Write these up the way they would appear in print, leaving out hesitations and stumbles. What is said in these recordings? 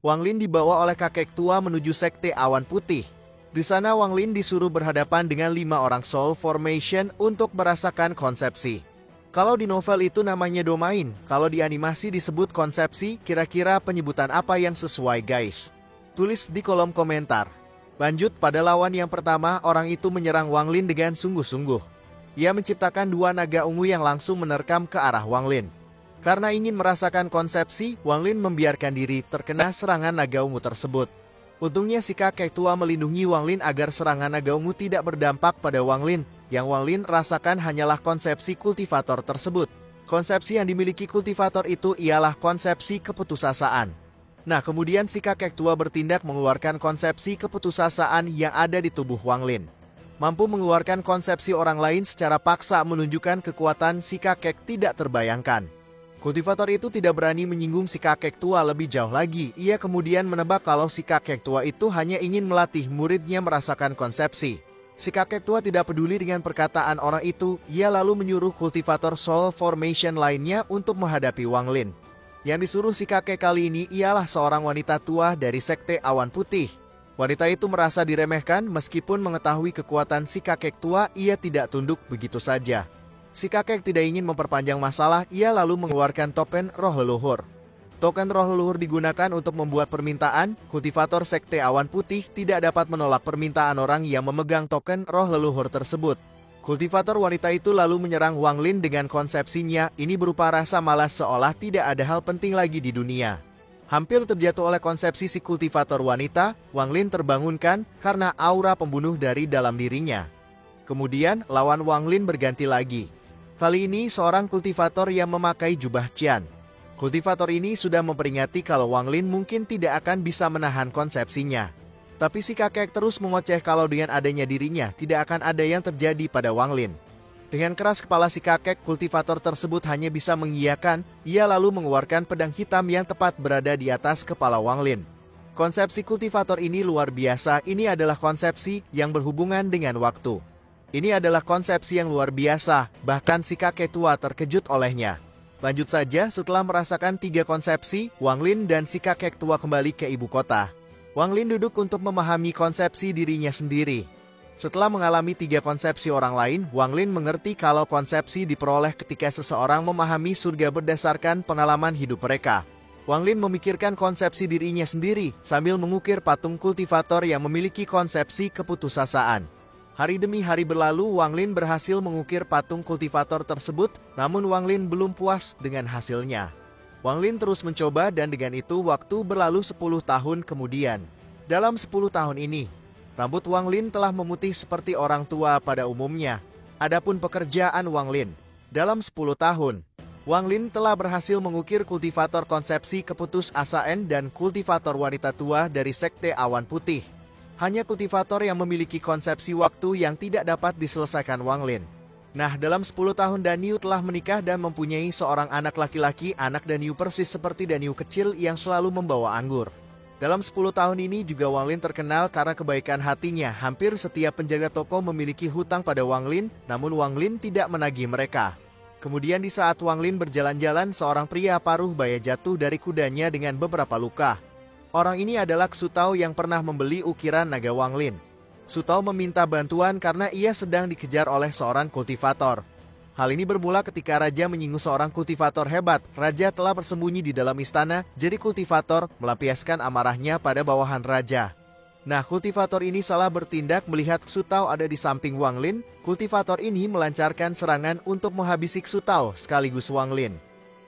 Wang Lin dibawa oleh kakek tua menuju sekte awan putih. Di sana Wang Lin disuruh berhadapan dengan 5 orang Soul Formation untuk merasakan konsepsi. Kalau di novel itu namanya domain, kalau di animasi disebut konsepsi, kira-kira penyebutan apa yang sesuai guys? Tulis di kolom komentar. Lanjut pada lawan yang pertama, orang itu menyerang Wang Lin dengan sungguh-sungguh. Ia menciptakan 2 naga ungu yang langsung menerkam ke arah Wang Lin. Karena ingin merasakan konsepsi, Wang Lin membiarkan diri terkena serangan naga ungu tersebut. Untungnya si kakek tua melindungi Wang Lin agar serangan naga ungu tidak berdampak pada Wang Lin. Yang Wang Lin rasakan hanyalah konsepsi kultivator tersebut. Konsepsi yang dimiliki kultivator itu ialah konsepsi keputusasaan. Nah, kemudian si kakek tua bertindak mengeluarkan konsepsi keputusasaan yang ada di tubuh Wang Lin. Mampu mengeluarkan konsepsi orang lain secara paksa menunjukkan kekuatan si kakek tidak terbayangkan. Kultivator itu tidak berani menyinggung si kakek tua lebih jauh lagi. Ia kemudian menebak kalau si kakek tua itu hanya ingin melatih muridnya merasakan konsepsi. Si kakek tua tidak peduli dengan perkataan orang itu. Ia lalu menyuruh kultivator Soul Formation lainnya untuk menghadapi Wang Lin. Yang disuruh si kakek kali ini ialah seorang wanita tua dari sekte awan putih. Wanita itu merasa diremehkan meskipun mengetahui kekuatan si kakek tua, ia tidak tunduk begitu saja. Si kakek tidak ingin memperpanjang masalah, ia lalu mengeluarkan token roh leluhur. Token roh leluhur digunakan untuk membuat permintaan. Kultivator sekte awan putih tidak dapat menolak permintaan orang yang memegang token roh leluhur tersebut. Kultivator wanita itu lalu menyerang Wang Lin dengan konsepsinya. Ini berupa rasa malas seolah tidak ada hal penting lagi di dunia. Hampir terjatuh oleh konsepsi si kultivator wanita, Wang Lin terbangunkan karena aura pembunuh dari dalam dirinya. Kemudian lawan Wang Lin berganti lagi. Kali ini seorang kultivator yang memakai jubah Qian. Kultivator ini sudah memperingati kalau Wang Lin mungkin tidak akan bisa menahan konsepsinya. Tapi si kakek terus mengoceh kalau dengan adanya dirinya tidak akan ada yang terjadi pada Wang Lin. Dengan keras kepala si kakek, kultivator tersebut hanya bisa mengiyakan. Ia lalu mengeluarkan pedang hitam yang tepat berada di atas kepala Wang Lin. Konsepsi kultivator ini luar biasa. Ini adalah konsepsi yang berhubungan dengan waktu. Ini adalah konsepsi yang luar biasa, bahkan si kakek tua terkejut olehnya. Lanjut saja, setelah merasakan 3 konsepsi, Wang Lin dan si kakek tua kembali ke ibu kota. Wang Lin duduk untuk memahami konsepsi dirinya sendiri. Setelah mengalami 3 konsepsi orang lain, Wang Lin mengerti kalau konsepsi diperoleh ketika seseorang memahami surga berdasarkan pengalaman hidup mereka. Wang Lin memikirkan konsepsi dirinya sendiri sambil mengukir patung kultivator yang memiliki konsepsi keputusasaan. Hari demi hari berlalu, Wang Lin berhasil mengukir patung kultivator tersebut, namun Wang Lin belum puas dengan hasilnya. Wang Lin terus mencoba dan dengan itu waktu berlalu 10 tahun kemudian. Dalam 10 tahun ini, rambut Wang Lin telah memutih seperti orang tua pada umumnya. Adapun pekerjaan Wang Lin, dalam 10 tahun, Wang Lin telah berhasil mengukir kultivator konsepsi keputusasaan dan kultivator wanita tua dari sekte awan putih. Hanya kultivator yang memiliki konsepsi waktu yang tidak dapat diselesaikan Wang Lin. Nah, dalam 10 tahun Danyu telah menikah dan mempunyai seorang anak laki-laki. Anak Danyu persis seperti Danyu kecil yang selalu membawa anggur. Dalam 10 tahun ini juga Wang Lin terkenal karena kebaikan hatinya. Hampir setiap penjaga toko memiliki hutang pada Wang Lin, namun Wang Lin tidak menagih mereka. Kemudian di saat Wang Lin berjalan-jalan, seorang pria paruh baya jatuh dari kudanya dengan beberapa luka. Orang ini adalah Xu Tao yang pernah membeli ukiran naga Wang Lin. Xu Tao meminta bantuan karena ia sedang dikejar oleh seorang kultivator. Hal ini bermula ketika raja menyinggung seorang kultivator hebat. Raja telah bersembunyi di dalam istana, jadi kultivator melampiaskan amarahnya pada bawahan raja. Nah, kultivator ini salah bertindak melihat Xu Tao ada di samping Wang Lin. Kultivator ini melancarkan serangan untuk menghabisi Xu Tao sekaligus Wang Lin.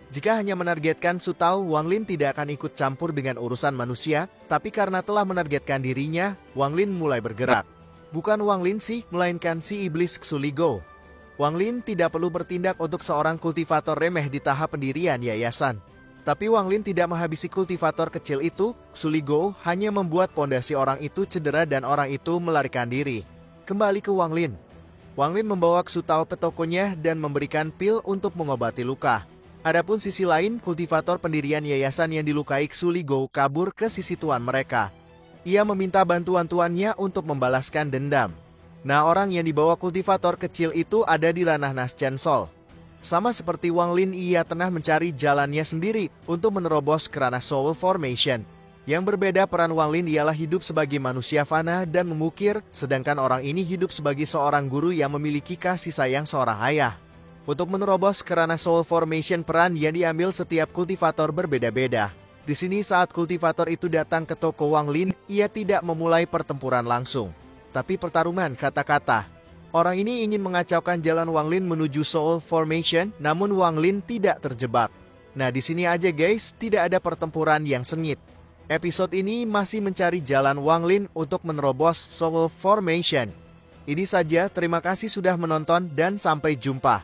Jika hanya menargetkan Xu Tao, Wang Lin tidak akan ikut campur dengan urusan manusia, tapi karena telah menargetkan dirinya, Wang Lin mulai bergerak. Bukan Wang Lin sih, melainkan si iblis Xu Ligou. Wang Lin tidak perlu bertindak untuk seorang kultivator remeh di tahap pendirian yayasan. Tapi Wang Lin tidak menghabisi kultivator kecil itu. Xu Ligou hanya membuat pondasi orang itu cedera dan orang itu melarikan diri. Kembali ke Wang Lin. Wang Lin membawa Xu Tao ke tokonya dan memberikan pil untuk mengobati luka. Adapun sisi lain, kultivator pendirian yayasan yang dilukai Xu Ligou kabur ke sisi tuan mereka. Ia meminta bantuan tuannya untuk membalaskan dendam. Nah, orang yang dibawa kultivator kecil itu ada di ranah Nasshan Sol. Sama seperti Wang Lin, ia tengah mencari jalannya sendiri untuk menerobos ke ranah Soul Formation. Yang berbeda peran Wang Lin ialah hidup sebagai manusia fana dan memukir, sedangkan orang ini hidup sebagai seorang guru yang memiliki kasih sayang seorang ayah. Untuk menerobos kerana Soul Formation, peran yang diambil setiap kultivator berbeda-beda. Di sini saat kultivator itu datang ke toko Wang Lin, ia tidak memulai pertempuran langsung, tapi pertarungan kata-kata. Orang ini ingin mengacaukan jalan Wang Lin menuju Soul Formation, namun Wang Lin tidak terjebak. Nah, di sini aja guys, tidak ada pertempuran yang sengit. Episode ini masih mencari jalan Wang Lin untuk menerobos Soul Formation. Ini saja, terima kasih sudah menonton dan sampai jumpa.